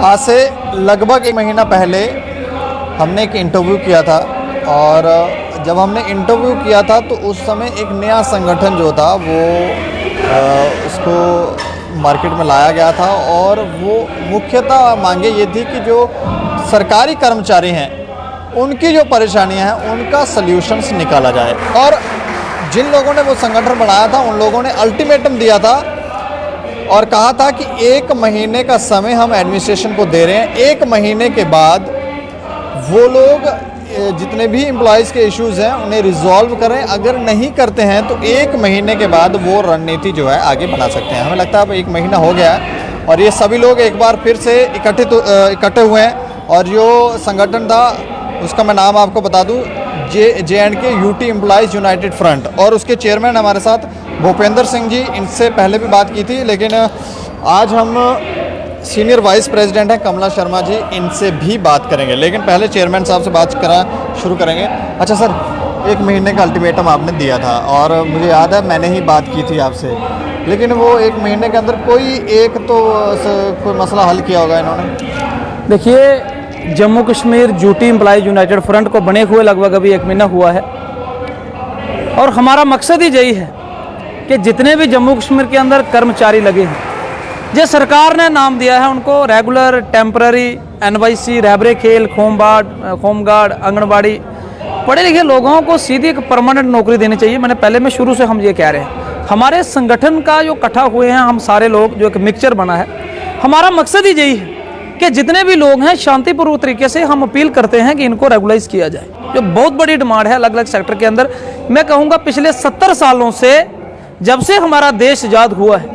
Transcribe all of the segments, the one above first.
आज से लगभग 1 महीना पहले हमने एक इंटरव्यू किया था और जब हमने इंटरव्यू किया था तो उस समय एक नया संगठन जो था वो उसको मार्केट में लाया गया था और वो मुख्यतः मांगे ये थी कि जो सरकारी कर्मचारी हैं उनकी जो परेशानियां हैं उनका सल्यूशंस निकाला जाए। और जिन लोगों ने वो संगठन बनाया था उन लोगों ने अल्टीमेटम दिया था और कहा था कि 1 महीने का समय हम एडमिनिस्ट्रेशन को दे रहे हैं, 1 महीने के बाद वो लोग जितने भी एम्प्लॉयज़ के इश्यूज़ हैं उन्हें रिजॉल्व करें। अगर नहीं करते हैं तो 1 महीने के बाद वो रणनीति जो है आगे बढ़ा सकते हैं। हमें लगता है अब 1 महीना हो गया है और ये सभी लोग एक बार फिर से इकट्ठे हुए हैं और जो संगठन था उसका मैं नाम आपको बता दूं, JNK UT employees United front, और उसके चेयरमैन हमारे साथ भूपेंद्र सिंह जी। इनसे पहले भी बात की थी लेकिन आज हम सीनियर वाइस प्रेसिडेंट हैं कमला शर्मा जी, इनसे भी बात करेंगे। लेकिन पहले चेयरमैन साहब से बात शुरू करेंगे। अच्छा सर, 1 महीने का अल्टीमेटम आपने दिया था और मुझे याद है मैंने ही बात की थी आपसे, लेकिन वो 1 महीने के अंदर कोई मसला हल किया होगा इन्होंने? देखिए, Jammu Kashmir UT employees United front को बने हुए लगभग अभी 1 महीना हुआ है और हमारा मकसद ही यही है कि जितने भी जम्मू कश्मीर के अंदर कर्मचारी लगे हैं, जो सरकार ने नाम दिया है उनको रेगुलर, टेम्पररी, NYC, रहबरे खेल, होमगार्ड, आंगनबाड़ी, पढ़े लिखे लोगों को सीधी एक परमानेंट नौकरी देनी चाहिए। मैं शुरू से हम ये कह रहे हैं, हमारे संगठन का जो इकट्ठा हुए हैं हम सारे लोग, जो एक मिक्सचर बना है, हमारा मकसद ही यही है कि जितने भी लोग हैं शांतिपूर्वक तरीके से हम अपील करते हैं कि इनको रेगुलाइज किया जाए। जो बहुत बड़ी डिमांड है अलग अलग सेक्टर के अंदर, मैं कहूँगा पिछले 70 सालों से जब से हमारा देश आज़ाद हुआ है,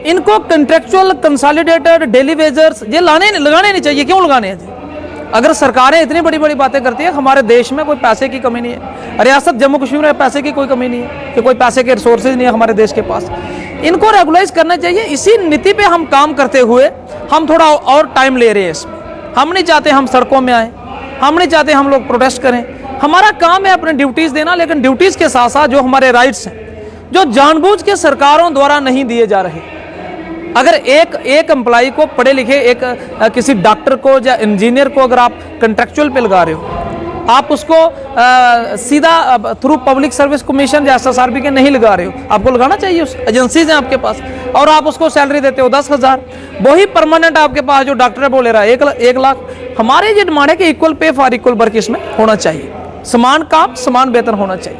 इनको कंट्रेक्चुअल, कंसोलिडेटेड, डेली वेजर्स ये लगाने नहीं चाहिए। क्यों लगाने हैं? अगर सरकारें इतनी बड़ी बड़ी बातें करती है, हमारे देश में कोई पैसे की कमी नहीं है, रियासत जम्मू कश्मीर में पैसे की कोई कमी नहीं है कि कोई पैसे के रिसोर्सेज नहीं है हमारे देश के पास, इनको रेगुलाइज करना चाहिए। इसी नीति पे हम काम करते हुए हम थोड़ा और टाइम ले रहे हैं इसमें। हम नहीं चाहते हम सड़कों में आए, हम नहीं चाहते हम लोग प्रोटेस्ट करें। हमारा काम है अपने ड्यूटीज़ देना, लेकिन ड्यूटीज़ के साथ साथ जो हमारे राइट्स हैं जो जानबूझ के सरकारों द्वारा नहीं दिए जा रहे। अगर एक एम्प्लॉय को पढ़े लिखे किसी डॉक्टर को या इंजीनियर को अगर आप कंट्रेक्चुअल पे लगा रहे हो, आप उसको सीधा थ्रू पब्लिक सर्विस कमीशन या SSRB के नहीं लगा रहे हो, आपको लगाना चाहिए। उस एजेंसीज हैं आपके पास और आप उसको सैलरी देते हो 10,000, वही परमानेंट आपके पास जो डॉक्टर है वो ले रहा है 1 लाख। हमारे ये डिमांड है कि equal pay for equal work इसमें होना चाहिए, समान काम समान वेतन होना चाहिए।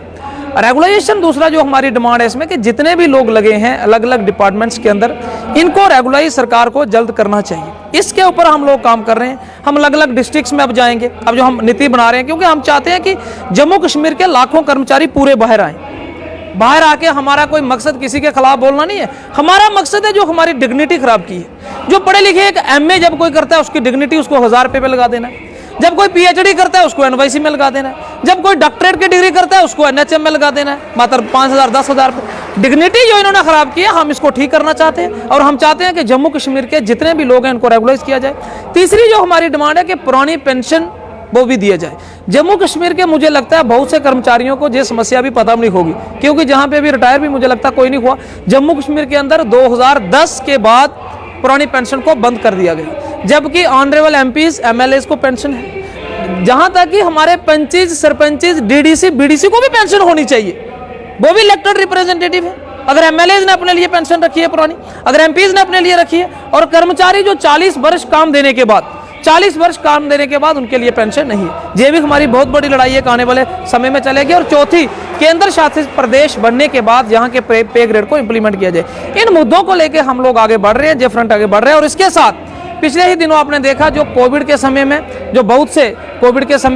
रेगुलाइजेशन दूसरा जो हमारी डिमांड है इसमें कि जितने भी लोग लगे हैं अलग अलग डिपार्टमेंट्स के अंदर, इनको रेगुलाइज सरकार को जल्द करना चाहिए। इसके ऊपर हम लोग काम कर रहे हैं। हम अलग अलग डिस्ट्रिक्ट्स में अब जाएंगे, अब जो हम नीति बना रहे हैं, क्योंकि हम चाहते हैं कि जम्मू कश्मीर के लाखों कर्मचारी पूरे बाहर आएँ। बाहर आके हमारा कोई मकसद किसी के खिलाफ बोलना नहीं है, हमारा मकसद है जो हमारी डिग्निटी खराब की है। जो पढ़े लिखे एक MA जब कोई करता है उसकी डिग्निटी उसको 1000 रुपये पे लगा देना है, जब कोई PhD करता है उसको NYC में लगा देना है, जब कोई डॉक्टरेट की डिग्री करता है उसको NHM में लगा देना है, मात्र 5,000 10,000 डिग्निटी जो इन्होंने खराब की है, हम इसको ठीक करना चाहते हैं और हम चाहते हैं कि जम्मू कश्मीर के जितने भी लोग हैं इनको रेगुलाइज किया जाए। तीसरी जो हमारी डिमांड है कि पुरानी पेंशन वो भी दिया जाए। जम्मू कश्मीर के मुझे लगता है बहुत से कर्मचारियों को ये समस्या भी पता नहीं होगी, क्योंकि जहाँ पे भी रिटायर भी मुझे लगता है कोई नहीं हुआ। जम्मू कश्मीर के अंदर 2010 के बाद पुरानी पेंशन को बंद कर दिया गया, जबकि ऑनरेबल MPs MLAs को पेंशन है। जहां तक कि हमारे पंचिज, सरपंचिज, DDC BDC को भी पेंशन होनी चाहिए, वो भी इलेक्टेड रिप्रेजेंटेटिव है। अगर MLAs ने अपने लिए पेंशन रखी है पुरानी, अगर MPs ने अपने लिए रखी है, और कर्मचारी जो 40 वर्ष काम देने के बाद उनके लिए पेंशन नहीं है। ये भी हमारी बहुत बड़ी लड़ाई है, आने वाले समय में चलेगी। और चौथी, केंद्र शासित प्रदेश बनने के बाद यहाँ के पे ग्रेड को इंप्लीमेंट किया जाए। इन मुद्दों को लेकर हम लोग आगे बढ़ रहे हैं, जे फ्रंट आगे बढ़ रहे हैं। और इसके साथ पिछले ही दिनों आपने देखा जो कोविड के समय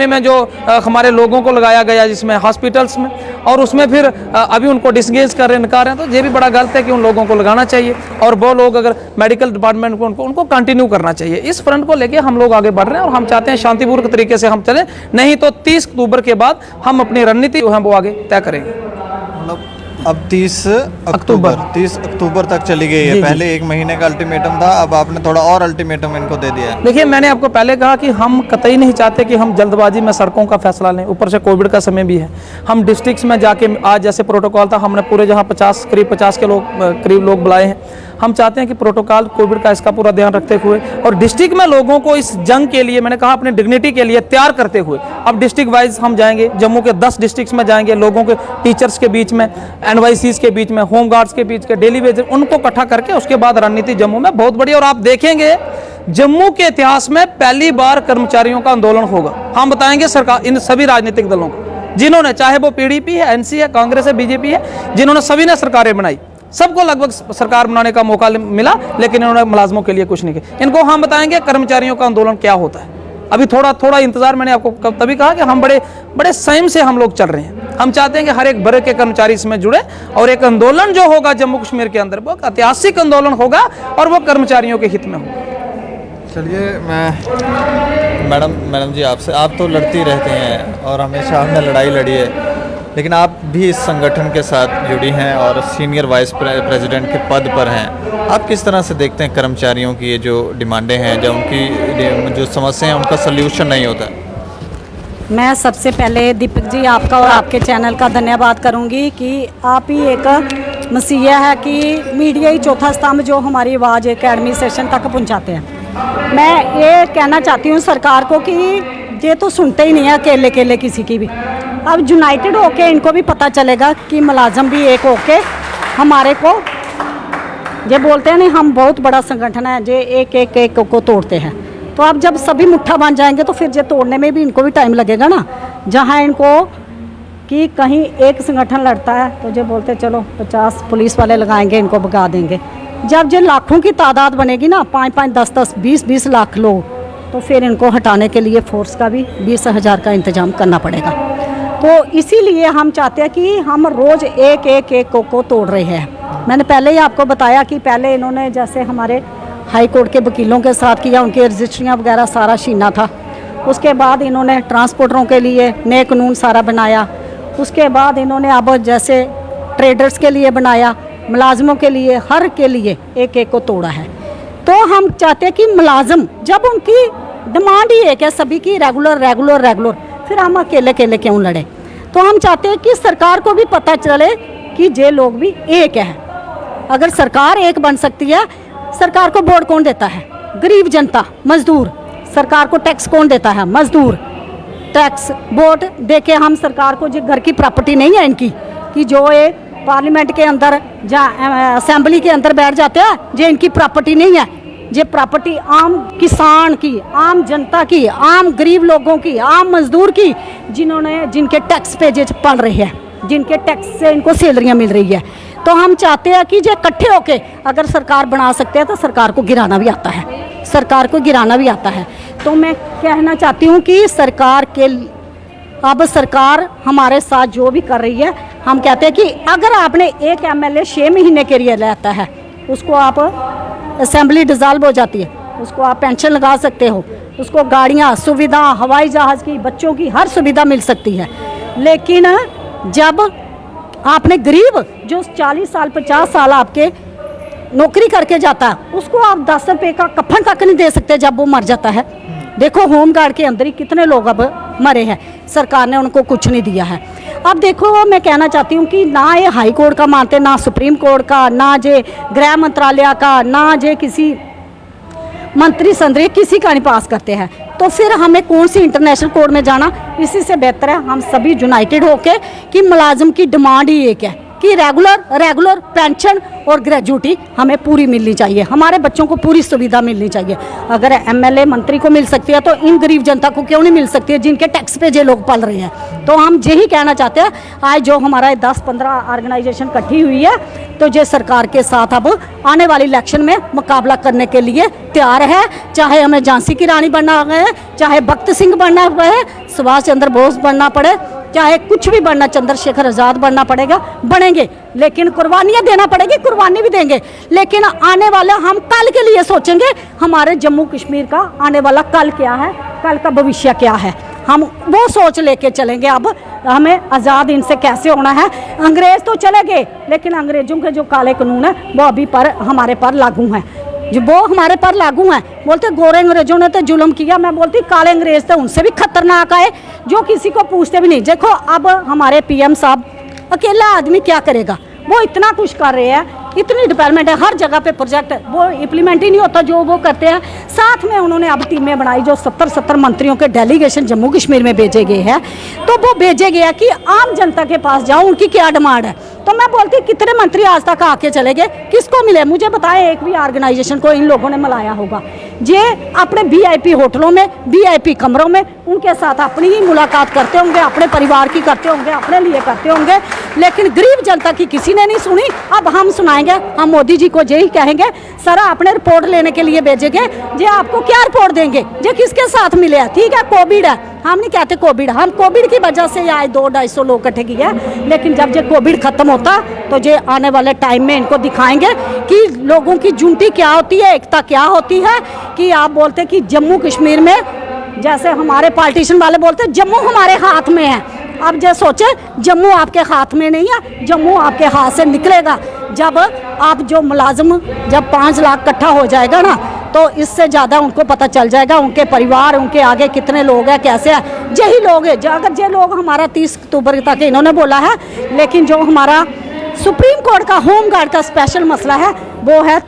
में जो हमारे लोगों को लगाया गया जिसमें हॉस्पिटल्स में, और उसमें फिर अभी उनको डिसंगेज कर रहे, नकार रहे हैं, तो ये भी बड़ा गलत है कि उन लोगों को लगाना चाहिए और वो लोग अगर मेडिकल डिपार्टमेंट को उनको कंटिन्यू करना चाहिए। इस फ्रंट को लेके हम लोग आगे बढ़ रहे हैं और हम चाहते हैं शांतिपूर्वक तरीके से हम चलें, नहीं तो 30 अक्टूबर के बाद हम अपनी रणनीति जो है वो आगे तय करेंगे। अब 30 अक्टूबर तक चली गई है। पहले 1 महीने का अल्टीमेटम था, अब आपने थोड़ा और अल्टीमेटम इनको दे दिया है। देखिए, मैंने आपको पहले कहा कि हम कतई नहीं चाहते कि हम जल्दबाजी में सड़कों का फैसला लें, ऊपर से कोविड का समय भी है। हम डिस्ट्रिक्ट्स में जाके आज जैसे प्रोटोकॉल था, हमने पूरे जहां करीब 50 के करीब लोग बुलाए हैं, हम चाहते हैं कि प्रोटोकॉल कोविड का इसका पूरा ध्यान रखते हुए और डिस्ट्रिक्ट में लोगों को इस जंग के लिए, मैंने कहा अपनी डिग्निटी के लिए तैयार करते हुए, अब डिस्ट्रिक्ट वाइज हम जाएंगे, जम्मू के 10 डिस्ट्रिक्ट्स में जाएंगे, लोगों के टीचर्स के बीच में, एनवाईसीज के बीच में, होम गार्ड्स के बीच के, डेली वेज, उनको इकट्ठा करके उसके बाद रणनीति जम्मू में बहुत बड़ी। और आप देखेंगे जम्मू के इतिहास में पहली बार कर्मचारियों का आंदोलन होगा। हम बताएंगे सरकार, इन सभी राजनीतिक दलों को जिन्होंने, चाहे वो पीडीपी है, एनसी है, कांग्रेस है, बीजेपी है, जिन्होंने सभी ने सरकारें बनाई, सबको लगभग सरकार बनाने का मौका मिला, लेकिन इन्होंने मुलाजमों के लिए कुछ नहीं किया। इनको हम बताएंगे कर्मचारियों का आंदोलन क्या होता है। अभी थोड़ा इंतजार, मैंने आपको तभी कहा कि हम बड़े संयम से हम लोग चल रहे हैं। हम चाहते हैं कि हर एक वर्ग के कर्मचारी इसमें जुड़े और एक आंदोलन जो होगा जम्मू कश्मीर के अंदर वो ऐतिहासिक आंदोलन होगा और वो कर्मचारियों के हित में होगा। चलिए, मैं मैडम जी आपसे, आप तो लड़ती रहती हैं और हमेशा आपने लड़ाई लड़ी है, लेकिन आप भी इस संगठन के साथ जुड़ी हैं और सीनियर वाइस प्रेसिडेंट के पद पर हैं। आप किस तरह से देखते हैं कर्मचारियों की ये जो डिमांडें हैं, जो उनकी जो समस्याएं हैं, उनका सल्यूशन नहीं होता? मैं सबसे पहले दीपक जी आपका और आपके चैनल का धन्यवाद करूंगी कि आप ही एक मसीहा है कि मीडिया ही चौथा स्तंभ जो हमारी आवाज़ एक एडमिनिस्ट्रेशन तक पहुंचाते हैं। मैं ये कहना चाहती हूँ सरकार को कि ये तो सुनते ही नहीं है अकेले अकेले किसी की भी। अब यूनाइटेड होके इनको भी पता चलेगा कि मुलाजम भी एक होके हमारे को ये बोलते हैं नहीं हम बहुत बड़ा संगठन है, जे एक को तोड़ते हैं। तो अब जब सभी मुट्ठा बन जाएंगे तो फिर ये तोड़ने में भी इनको भी टाइम लगेगा ना। जहाँ इनको कि कहीं एक संगठन लड़ता है तो जो बोलते चलो 50 पुलिस वाले लगाएंगे, इनको भगा देंगे। जब जो लाखों की तादाद बनेगी ना, 5-5, 10-10, 20-20 लाख लोग, तो फिर इनको हटाने के लिए फोर्स का भी 20,000 का इंतजाम करना पड़ेगा। तो इसीलिए हम चाहते हैं कि हम रोज़ एक को तोड़ रहे हैं। मैंने पहले ही आपको बताया कि पहले इन्होंने जैसे हमारे हाई कोर्ट के वकीलों के साथ किया, उनकी रजिस्ट्रियाँ वगैरह सारा छीना था। उसके बाद इन्होंने ट्रांसपोर्टरों के लिए नए कानून सारा बनाया। उसके बाद इन्होंने अब जैसे ट्रेडर्स के लिए बनाया, मुलाजमों के लिए, हर के लिए एक को तोड़ा है। तो हम चाहते हैं कि मुलाजम, जब उनकी डिमांड ही एक है सभी की, रेगुलर, फिर हम अकेले क्यों लड़े? तो हम चाहते हैं कि सरकार को भी पता चले कि ये लोग भी एक है। अगर सरकार एक बन सकती है, सरकार को वोट कौन देता है? गरीब जनता, मजदूर। सरकार को टैक्स कौन देता है? मजदूर। टैक्स वोट दे के हम सरकार को, जो घर की प्रॉपर्टी नहीं है इनकी, कि जो ये पार्लियामेंट के अंदर या असेंबली के अंदर बैठ जाते हैं, जो इनकी प्रॉपर्टी नहीं है, ये प्रॉपर्टी आम किसान की, आम जनता की, आम गरीब लोगों की, आम मजदूर की, जिनके टैक्स पे जे पड़ रहे हैं, जिनके टैक्स से इनको सैलरियाँ मिल रही है। तो हम चाहते हैं कि जो इकट्ठे होके अगर सरकार बना सकते हैं तो सरकार को गिराना भी आता है, सरकार को गिराना भी आता है। तो मैं कहना चाहती हूँ कि अब सरकार हमारे साथ जो भी कर रही है, हम कहते हैं कि अगर आपने एक एमएलए 6 महीने के लिए रहता है, उसको आप असेंबली डिसॉल्व हो जाती है, उसको आप पेंशन लगा सकते हो, उसको गाड़ियाँ, सुविधा, हवाई जहाज़ की, बच्चों की हर सुविधा मिल सकती है। लेकिन जब आपने गरीब जो 40 साल 50 साल आपके नौकरी करके जाता है, उसको आप 10 रुपये का कफन तक नहीं दे सकते जब वो मर जाता है। देखो होम गार्ड के अंदर ही कितने लोग अब मरे हैं, सरकार ने उनको कुछ नहीं दिया है। अब देखो, मैं कहना चाहती हूँ कि ना ये हाई कोर्ट का मानते, ना सुप्रीम कोर्ट का, ना जे गृह मंत्रालय का, ना जे किसी मंत्री संतरी किसी का नहीं पास करते हैं। तो फिर हमें कौन सी इंटरनेशनल कोर्ट में जाना? इसी से बेहतर है हम सभी यूनाइटेड होके कि मुलाजिम की डिमांड ही एक है कि रेगुलर पेंशन और ग्रेजुटी हमें पूरी मिलनी चाहिए, हमारे बच्चों को पूरी सुविधा मिलनी चाहिए। अगर एमएलए मंत्री को मिल सकती है तो इन गरीब जनता को क्यों नहीं मिल सकती है, जिनके टैक्स पे जे लोग पल रहे हैं। तो हम यही कहना चाहते हैं, आज जो हमारा 10-15 ऑर्गेनाइजेशन इकट्ठी हुई है, तो ये सरकार के साथ अब आने वाली इलेक्शन में मुकाबला करने के लिए तैयार है। चाहे हमें झांसी की रानी बनना है, चाहे भगत सिंह बनना है, सुभाष चंद्र बोस बनना पड़े, चाहे कुछ भी बनना, चंद्रशेखर आज़ाद बनना पड़ेगा, बनेंगे। लेकिन कुर्बानियाँ देना पड़ेगी, कुर्बानी भी देंगे। लेकिन आने वाला हम कल के लिए सोचेंगे, हमारे जम्मू कश्मीर का आने वाला कल क्या है, कल का भविष्य क्या है, हम वो सोच लेके चलेंगे। अब हमें आज़ाद इनसे कैसे होना है। अंग्रेज़ तो चले गए, लेकिन अंग्रेज़ों के जो काले कानून है वो अभी हमारे पर लागू हैं, जो वो हमारे पर लागू हैं। बोलते गोरे अंग्रेजों ने तो जुल्म किया, मैं बोलती काले अंग्रेज तो उनसे भी खतरनाक आए, जो किसी को पूछते भी नहीं। देखो अब हमारे पीएम साहब, अकेला आदमी क्या करेगा, वो इतना कुछ कर रहे हैं, इतनी डेवलपमेंट है, हर जगह पे प्रोजेक्ट वो इम्प्लीमेंट ही नहीं होता जो वो करते हैं। साथ में उन्होंने अब टीमें बनाई जो 70 मंत्रियों के डेलीगेशन जम्मू कश्मीर में भेजे गए हैं, तो वो भेजे गया कि आम जनता के पास जाओ, उनकी क्या डिमांड है। तो मैं बोलती कितने मंत्री आज तक आके चले गए, किसको मिले मुझे बताएं, एक भी ऑर्गेनाइजेशन को इन लोगों ने मिलाया होगा। ये अपने VIP होटलों में, VIP कमरों में उनके साथ अपनी ही मुलाकात करते होंगे, अपने परिवार की करते होंगे, अपने लिए करते होंगे, लेकिन गरीब जनता की किसी ने नहीं सुनी। अब हम सुनाएंगे, हम मोदी जी को यही कहेंगे, सर आपने रिपोर्ट लेने के लिए भेजेंगे, जे आपको क्या रिपोर्ट देंगे, जे किसके साथ मिले हैं। ठीक है कोविड है, हम नहीं कहते कोविड, हम कोविड की वजह से आज 200-250 लोग इकट्ठे किए, लेकिन जब ये कोविड खत्म होता तो ये आने वाले टाइम में इनको दिखाएंगे कि लोगों की यूनिटी क्या होती है, एकता क्या होती है। कि आप बोलते कि जम्मू कश्मीर में, जैसे हमारे पॉलिटिशियन वाले बोलते जम्मू हमारे हाथ में है, अब जो सोचे जम्मू आपके हाथ में नहीं है, जम्मू आपके हाथ से निकलेगा जब आप जो मुलाजिम जब 5 लाख इकट्ठा हो जाएगा ना, तो इससे ज़्यादा उनको पता चल जाएगा उनके परिवार, उनके आगे कितने लोग हैं, कैसे हैं। यही लोग हैं, अगर ये लोग हमारा 30 अक्टूबर तक इन्होंने बोला है, लेकिन जो हमारा सुप्रीम कोर्ट का होम गार्ड का स्पेशल मसला है वो है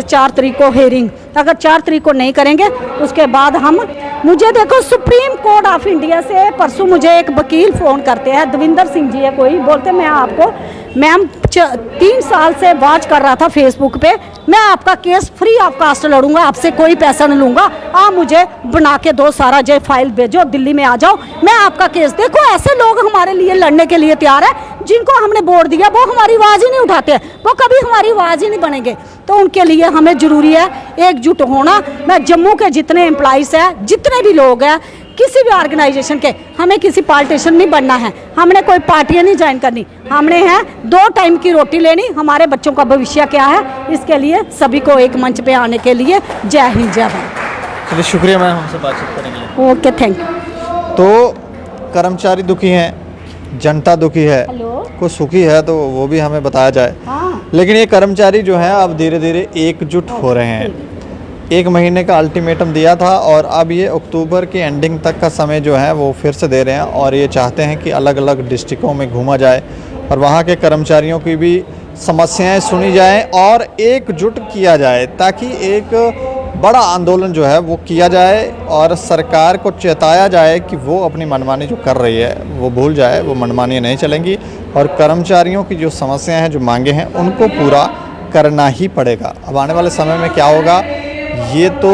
4 तारीख को हेयरिंग। अगर 4 तारीख को नहीं करेंगे उसके बाद हम, मुझे देखो सुप्रीम कोर्ट ऑफ इंडिया से परसों मुझे एक वकील फ़ोन करते हैं, दविंदर सिंह जी है कोई, बोलते मैं आपको मैम 3 साल से वॉच कर रहा था फेसबुक पे, मैं आपका केस फ्री ऑफ कास्ट लड़ूंगा, आपसे कोई पैसा नहीं लूँगा, आप मुझे बना के दो, सारा जो फाइल भेजो, दिल्ली में आ जाओ, मैं आपका केस। देखो ऐसे लोग हमारे लिए लड़ने के लिए तैयार है, जिनको हमने वोट दिया वो हमारी आवाज़ ही नहीं उठाते, वो कभी हमारी आवाज़ ही नहीं बनेंगे। तो उनके लिए हमें ज़रूरी है एकजुट होना। मैं जम्मू के जितने एम्प्लॉइज़ हैं, जितने भी लोग हैं, किसी भी ऑर्गेनाइजेशन के, हमें किसी पॉलिटिशियन नहीं बनना है, हमने कोई पार्टियां नहीं ज्वाइन करनी, हमने है 2 टाइम की रोटी लेनी, हमारे बच्चों का भविष्य क्या है, इसके लिए सभी को एक मंच पे आने के लिए जय हिंद जय भारत। चलिए शुक्रिया मैम हमसे बातचीत करने के लिए। Okay thank you. तो कर्मचारी दुखी हैं, जनता दुखी है, हेलो कुछ सुखी है तो वो भी हमें बताया जाए। हाँ लेकिन ये कर्मचारी जो हैं अब धीरे धीरे एकजुट हो रहे हैं। 1 महीने का अल्टीमेटम दिया था और अब ये अक्टूबर की एंडिंग तक का समय जो है वो फिर से दे रहे हैं और ये चाहते हैं कि अलग अलग डिस्ट्रिक्टों में घूमा जाए और वहाँ के कर्मचारियों की भी समस्याएं सुनी जाएं और एकजुट किया जाए, ताकि एक बड़ा आंदोलन जो है वो किया जाए और सरकार को चेताया जाए कि वो अपनी मनमानी जो कर रही है वो भूल जाए, वो मनमानी नहीं चलेंगी और कर्मचारियों की जो समस्याएं हैं, जो मांगे हैं, उनको पूरा करना ही पड़ेगा। अब आने वाले समय में क्या होगा ये तो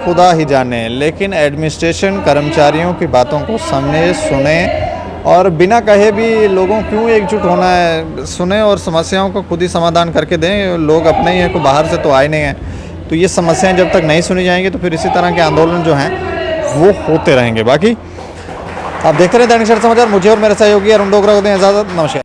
खुदा ही जाने, लेकिन एडमिनिस्ट्रेशन कर्मचारियों की बातों को समझे, सुने और बिना कहे भी लोगों क्यों एकजुट होना है, सुने और समस्याओं को खुद ही समाधान करके दें। लोग अपने ही हैं, कोई बाहर से तो आए नहीं हैं। तो ये समस्याएं जब तक नहीं सुनी जाएंगी तो फिर इसी तरह के आंदोलन जो हैं वो होते रहेंगे। बाकी आप देखते रहे दैनिक सवेरा समाचार। मुझे और मेरे सहयोगी अरुण डोगरा को दें इजाज़त। नमस्कार।